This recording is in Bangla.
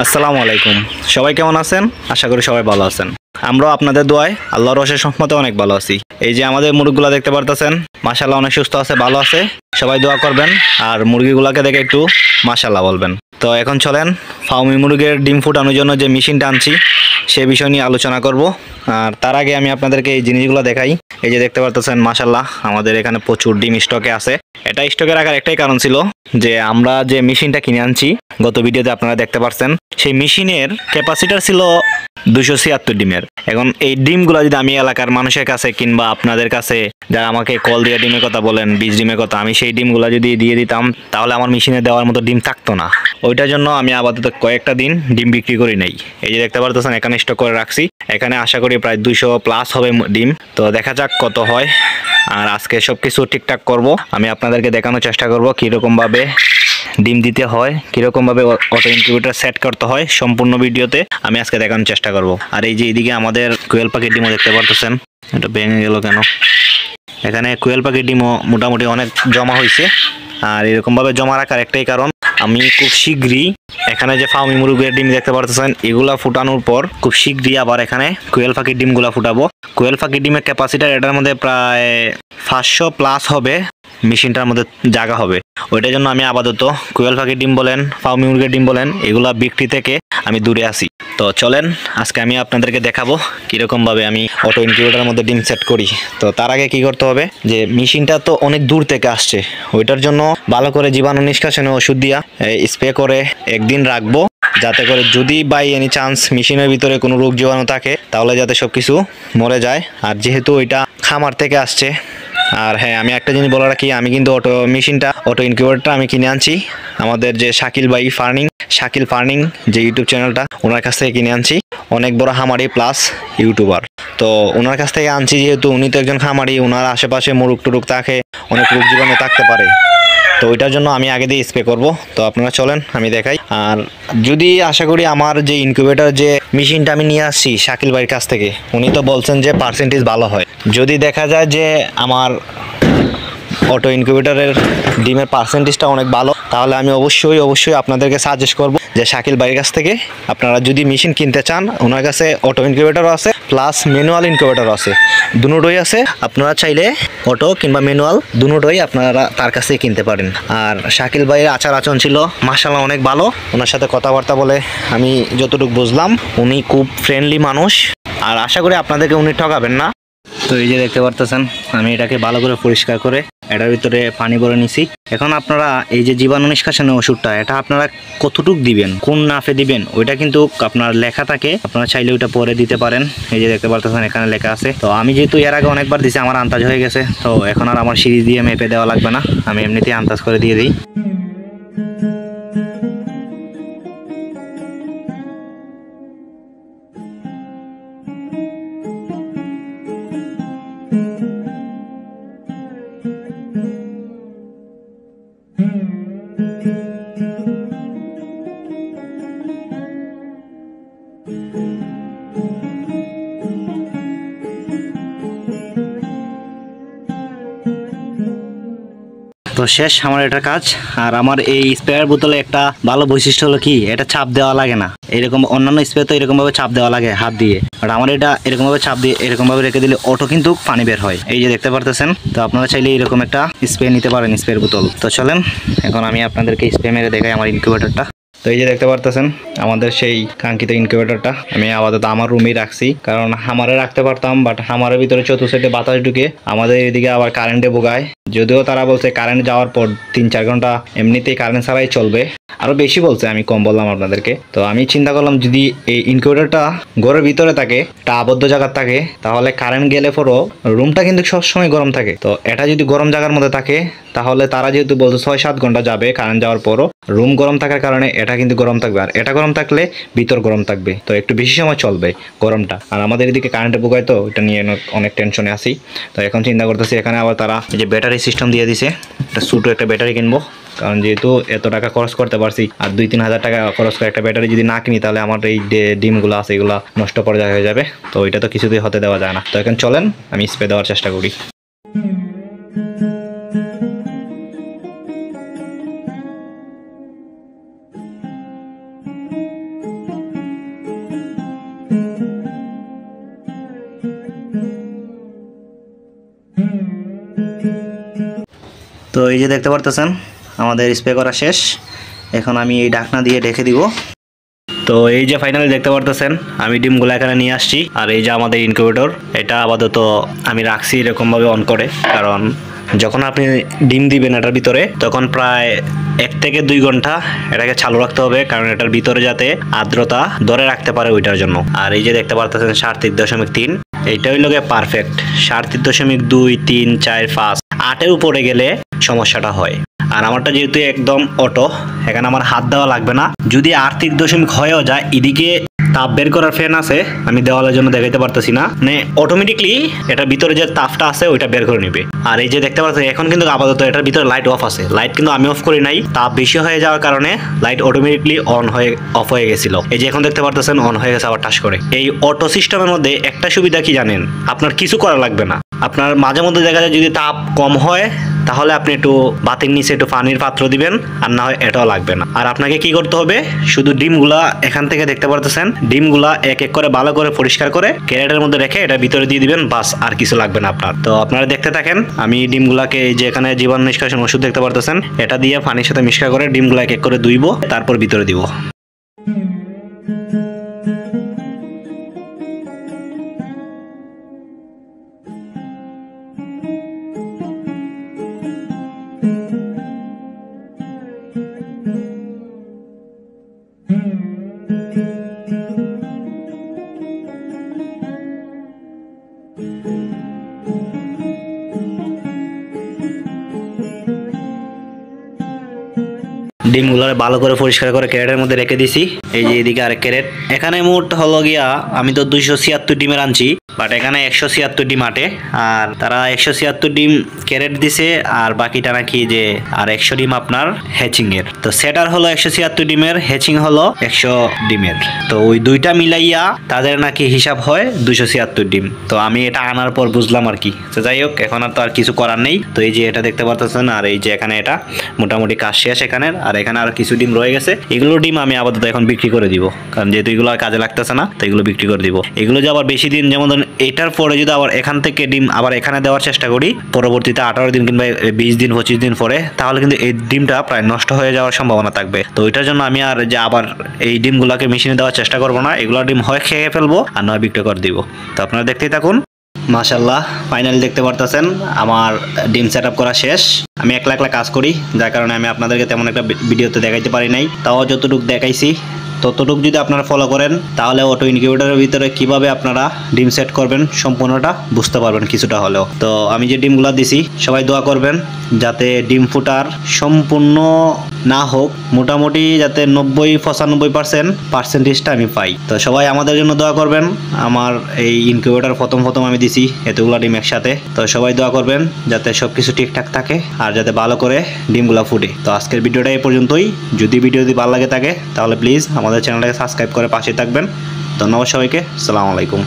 আসসালামু আলাইকুম। সবাই কেমন আছেন? আশা করি সবাই ভালো আছেন। আমরাও আপনাদের দোয়ায় আল্লাহর অশেষ রহমতে অনেক ভালো আছি। এই যে আমাদের মুরগিগুলো দেখতে পারতেছেন, মাশাআল্লাহ অনেক সুস্থ আছে, ভালো আছে। সবাই দোয়া করবেন আর মুরগিগুলোকে দেখে একটু মাশাআল্লাহ বলবেন। তো এখন চলেন ফার্মি মুরগির ডিম ফুটানোর জন্য যে মেশিনটা আনছি সে বিষয় নিয়ে আলোচনা করব। আর তার আগে আমি আপনাদেরকে এই জিনিসগুলো দেখাই। এই যে দেখতে পারতেছেন মাশাআল্লাহ আমাদের এখানে প্রচুর ডিম স্টকে আছে। এটা স্টকে রাখার একটাই কারণ ছিল যে আমরা যে মেশিনটা কিনে আনছি, গত ভিডিওতে আপনারা দেখতে পাচ্ছেন, সেই মেশিনের ক্যাপাসিটার ছিল 276 ডিমের। এখন এই ডিমগুলো যদি আমি এলাকার মানুষের কাছে কিংবা আপনাদের কাছে যারা আমাকে কল দিয়ে ডিমের কথা বলেন, 20 ডিমের কথা, আমি সেই ডিমগুলো যদি দিয়ে দিতাম তাহলে আমার মেশিনে দেওয়ার মতো ডিম থাকতো না। ওইটার জন্য আমি আপাতত কয়েকটা দিন ডিম বিক্রি করি নাই। এই যে দেখতে পারতেছেন এখানে স্টক করে রাখছি। এখানে আশা করি প্রায় 200+ হবে ডিম। তো দেখা যাক কত হয়। আর আজকে সবকিছু ঠিকঠাক করব। আমি আপনাদেরকে দেখানোর চেষ্টা করব কিরকম ভাবে ডিম দিতে হয়, কিরকম ভাবে অটো ইনকিউবেটর সেট করতে হয়, সম্পূর্ণ ভিডিওতে আমি আজকে দেখানোর চেষ্টা করব। আর এই যে এদিকে আমাদের কোয়েল পাখির ডিমও দেখতে পারতেছেন, এটা ভেঙে গেল কেন? এখানে কোয়েল পাখির ডিমও মোটামুটি অনেক জমা হয়েছে। আর এরকম ভাবে জমা রাখার একটাই কারণ, আমি খুব শীঘ্রই এখানে যে ফার্মি মুরগির ডিম দেখতে পারতেছেন এগুলা ফুটানোর পর খুব শীঘ্রই আবার এখানে কোয়েল পাখির ডিমগুলা ফুটাবো। কোয়েল পাখির ডিমের ক্যাপাসিটার এটার মধ্যে প্রায় 500+ হবে, মেশিনটার মধ্যে জায়গা হবে। ওইটার জন্য আমি আপাতত কোয়েল পাখির ডিম বলেন, ফার্মি মুরগির ডিম বলেন, এগুলা বিক্রি থেকে আমি দূরে আসি। তো চলেন আজকে আমি আপনাদেরকে দেখাবো কিরকম ভাবে আমি অটো ইনকিউবেটরের মধ্যে ডিম সেট করি। তো তার আগে কি করতে হবে, যে মেশিনটা তো অনেক দূর থেকে আসছে, ওইটার জন্য ভালো করে জীবাণু নিষ্কাশনের ওষুধ দিয়া স্প্রে করে একদিন রাখবো, যাতে করে যদি বাই এনি চান্স মেশিনের ভিতরে কোনো রোগ জীবাণু থাকে তাহলে যাতে সবকিছু মরে যায়। আর যেহেতু ওইটা খামার থেকে আসছে, আর হ্যাঁ আমি একটা জিনিস বলে রাখি, আমি কিন্তু অটো ইনকিউবেটরটা আমি কিনে আনছি আমাদের যে শাকিল ফার্মিং যে ইউটিউব চ্যানেলটা, ওনার কাছ থেকে কিনে আনছি। অনেক বড় খামারি প্লাস ইউটিউবার। তো ওনার কাছ থেকে আনছি যেহেতু উনি তো একজন খামারি, ওনার আশেপাশে মুরগ টুরুক থাকে, অনেক রোগ জীবাণু থাকতে পারে। তো ওইটার জন্য আমি আগে দিয়ে স্প্রে করব। তো আপনারা চলেন আমি দেখাই। আর যদি আশা করি আমার যে ইনকিউবেটর যে মেশিনটা আমি নিয়ে আসছি শাকিল ভাইয়ের কাছ থেকে, উনি তো বলছেন যে পার্সেন্টেজ ভালো হয়। যদি দেখা যায় যে আমার অটো ইনকিউবেটরের ডিমের পার্সেন্টেজটা অনেক ভালো, তাহলে আমি অবশ্যই আপনাদেরকে সাজেস্ট করব যে শাকিল ভাইয়ের কাছ থেকে আপনারা যদি মেশিন কিনতে চান, ওনার কাছে অটো ইনকিউবেটরও আছে প্লাস ম্যানুয়াল ইনকিউবেটরও আছে, দুটোই আছে। আপনারা চাইলে অটো কিংবা ম্যানুয়াল দুটোই আপনারা তার কাছে কিনতে পারেন। আর শাকিল ভাইয়ের আচার আচরণ ছিল মাশাআল্লাহ অনেক ভালো। ওনার সাথে কথাবার্তা বলে আমি যতটুকু বুঝলাম উনি খুব ফ্রেন্ডলি মানুষ, আর আশা করি আপনাদেরকে উনি ঠকাবেন না। তো এই যে দেখতে পারতেছেন আমি এটাকে ভালো করে পরিষ্কার করে এটার ভিতরে পানি ভরে নিছি। এখন আপনারা এই যে জীবাণু নিষ্কাশনের ওষুধটা, এটা আপনারা কতটুক দিবেন, কোন নাফে দিবেন, ওইটা কিন্তু আপনার লেখা থাকে, আপনারা চাইলে ওইটা পরে দিতে পারেন। এই যে দেখতে পারতেছেন এখানে লেখা আছে। তো আমি যেহেতু এর আগে অনেকবার দিছি, আমার আন্দাজ হয়ে গেছে, তো এখন আর আমার সিরিজ দিয়ে মেপে দেওয়া লাগবে না, আমি এমনিতেই আন্দাজ করে দিয়ে দিই। তো শেষ আমার এটা কাজ। আর আমার এই স্প্রেয়ার বোতলে একটা ভালো বৈশিষ্ট্য হলো কি, এটা চাপ দেওয়া লাগে না। এরকম অন্যান্য স্প্রে তো এরকম ভাবে চাপ দেওয়া লাগে হাত দিয়ে, আর আমার এটা এরকম ভাবে চাপ দিয়ে এরকম ভাবে রেখে দিলে অটো কিন্তু পানি বের হয়। এই যে দেখতে পারতেছেন। তো আপনারা চাইলে এরকম একটা স্প্রে নিতে পারেন, স্প্রেয়ার বোতল। তো চলেন এখন আমি আপনাদেরকে স্প্রে মেরে দেখাই আমার ইনকিউবেটরটা। তো এই যে দেখতে পারতেছেন আমাদের সেই কাঙ্ক্ষিত ইনকিউবেটরটা আমি আপাতত আমার রুমেই রাখছি, কারণ হামারে রাখতে পারতাম, বাট হামারের ভিতরে চতুর্থ বাতাস ঢুকে আমাদের এদিকে আবার কারেন্টে বোগায়। যদিও তারা বলছে কারেন্ট যাওয়ার পর 3-4 ঘন্টা এমনিতেই কারেন্ট ছাড়াই চলবে, আরো বেশি বলছে, আমি কম বললাম আপনাদেরকে। তো আমি চিন্তা করলাম যদি এই ইনকিউবেটরটা ঘরের ভিতরে থাকে, একটা আবদ্ধ জায়গা থাকে, তাহলে কারেন্ট গেলে পরও রুমটা কিন্তু সবসময় গরম থাকে। তো এটা যদি গরম জায়গার মধ্যে থাকে, তাহলে তারা যেহেতু বলছে 6-7 ঘন্টা যাবে কারেন্ট যাওয়ার পরও, রুম গরম থাকার কারণে এটা কিন্তু গরম থাকবে। আর এটা গরম থাকলে ভিতর গরম থাকবে, তো একটু বেশি সময় চলবে গরমটা। আর আমাদের এদিকে কারেন্টে বোগায়, তো এটা নিয়ে অনেক টেনশনে আছি। তো এখন চিন্তা করতেছি এখানে আবার তারা যে ব্যাটারি সিস্টেম দিয়ে দিছে, একটা ছোটো একটা ব্যাটারি কিনবো, কারণ যেহেতু এত টাকা খরচ করতে পারছি, আর 2-3 হাজার টাকা খরচ করে একটা ব্যাটারি যদি না কিনি, তাহলে আমার এই ডিমগুলো আছে এগুলো নষ্ট পর্যায়ে হয়ে যাবে। তো এটা তো কিছুতেই হতে দেওয়া যায় না। তো এখন চলেন আমি স্প্রে দেওয়ার চেষ্টা করি। তো এই যে দেখতে পারতেছেন আমাদের স্প্রে করা শেষ। এখন আমি এই ঢাকনা দিয়ে ঢেকে দিব। তো এই যে ফাইনালি দেখতে পারতেছেন আমি ডিমগুলো এখানে নিয়ে আসছি। আর এই যে আমাদের ইনকিউবেটর, এটা আপাতত আমি রাখছি এরকমভাবে অন করে, কারণ যখন আপনি ডিম দিবেন এটার ভিতরে তখন প্রায় 1 থেকে 2 ঘন্টা এটাকে চালু রাখতে হবে, কারণ এটার ভিতরে যাতে আর্দ্রতা ধরে রাখতে পারে ওইটার জন্য। আর এই যে দেখতে পারতেছেন 37.3, এইটা হইল গিয়ে পারফেক্ট। 37.2, 3, 4, 5, 8-এর উপরে গেলে সমস্যাটা হয়। আর আমারটা যেহেতু একদম অটো, এখানে আমার হাত দেওয়া লাগবে না। যদি 38.0 হয়েও যায়, এদিকে তাপ বের করার ফ্যান আছে, আমি দেওয়ালের জন্য দেখাইতে পারতেছি না, মানে অটোমেটিকলি এটার ভিতরে যে তাপটা আছে ওইটা বের করে নিবে। আর এই যে দেখতে পাচ্ছেন এখন কিন্তু আপাতত এটার ভিতরে লাইট অফ আছে, লাইট কিন্তু আমি অফ করি নাই। তাপ বেশি হয়ে যাওয়ার কারণে লাইট অটোমেটিকলি অফ হয়ে গেছিল। এই যে এখন দেখতে পারতেছেন অন হয়ে গেছে আবার টাচ করে। এই অটো সিস্টেমের মধ্যে একটা সুবিধা কি জানেন, আপনার কিছু করা লাগবে না। আপনার মাঝে মধ্যে দেখা যায় যদি তাপ কম হয় তাহলে আপনি একটু বাতির নিচে একটু পানির পাত্র দিবেন, আর না হয় এটাও লাগবে না। আর আপনাকে কি করতে হবে, শুধু ডিমগুলা এখান থেকে দেখতে পারতেছেন ডিমগুলা এক এক করে ভালো করে পরিষ্কার করে ক্যারেটের মধ্যে রেখে এটা ভিতরে দিয়ে দিবেন, বাস আর কিছু লাগবে না আপনার। তো আপনারা দেখতে থাকেন, আমি ডিমগুলাকে এই যে এখানে জীবাণু নিষ্কাশন ওষুধ দেখতে পারতেছেন, এটা দিয়ে পানির সাথে মিক্স করে ডিমগুলা এক এক করে ধুইব, তারপর ভিতরে দিব। ডিমগুলো ভালো করে পরিষ্কার করে ক্যারেটের মধ্যে রেখে দিছি। এই যে এদিকে আরেক ক্যারেট, এখানে মোট হলো গিয়া আমি তো 276 ডিমের আনছি, বাট এখানে 176 ডিম আটে। আর তারা 176 ডিম ক্যারেট দিছে, আর বাকিটা নাকি যে আর 100 ডিম আপনার হ্যাচিং এর। তো সেটার হলো 176 ডিমের, হ্যাচিং হলো 100 ডিমের। তো ওই দুইটা মিলাইয়া তাদের নাকি হিসাব হয় 276 ডিম। তো আমি এটা আনার পর বুঝলাম আর কি। তো যাই হোক, এখন আর তো আর কিছু করার নেই। তো এই যে এটা দেখতে পারতেছেন, আর এই যে এখানে এটা মোটামুটি কাজ শেষ এখানের। আর এখানে আর কিছু ডিম রয়ে গেছে, এগুলো ডিম আমি আপাতত এখন বিক্রি করে দিব, কারণ যেহেতু এগুলো আর কাজে লাগতেছে না, তো এগুলো বিক্রি করে দিব। এগুলো যে আবার বেশি দিন, যেমন এটার পরে যদি আবার এখান থেকে ডিম আবার এখানে দেওয়ার চেষ্টা করি পরবর্তীতে 18 দিন কিংবা 20 দিন 25 দিন পরে, তাহলে কিন্তু এই ডিমটা প্রায় নষ্ট হয়ে যাওয়ার সম্ভাবনা থাকবে। তো ওইটার জন্য আমি আর যে আবার এই ডিমগুলোকে মেশিনে দেওয়ার চেষ্টা করবো না, এগুলো ডিম হয় খেয়ে ফেলবো আর নয় বিক্রি করে দিব। তো আপনারা দেখতেই থাকুন। মাশাআল্লাহ, ফাইনালি দেখতে পারতেছেন আমার ডিম সেট আপ করা শেষ। আমি একলা একলা কাজ করি, যার কারণে আমি আপনাদেরকে তেমন একটা ভিডিওতে দেখাইতে পারি নাই। তাও যতটুকু দেখাইছি ততটুকু যদি আপনারা ফলো করেন, তাহলে অটো ইনকিউবেটরের ভিতরে কিভাবে আপনারা ডিম সেট করবেন সম্পূর্ণটা বুঝতে পারবেন কিছুটা হলেও। তো আমি যে ডিমগুলো দিছি, সবাই দোয়া করবেন যাতে ডিম ফুটার সম্পূর্ণ না হোক, মোটামুটি যাতে 90-95% আমি পাই। তো সবাই আমাদের জন্য দোয়া করবেন। আমার এই ইনকিউবেটর প্রথম আমি দিছি এতগুলো ডিম একসাথে। তো সবাই দোয়া করবেন যাতে সবকিছু ঠিকঠাক থাকে আর যাতে ভালো করে ডিমগুলো ফুটে। তো আজকের ভিডিওটা এই পর্যন্তই। যদি ভিডিওটি ভালো লাগে থাকে তাহলে প্লিজ আমাদের চ্যানেলটাকে সাবস্ক্রাইব করে পাশে থাকবেন। ধন্যবাদ সবাইকে। আসসালামু আলাইকুম।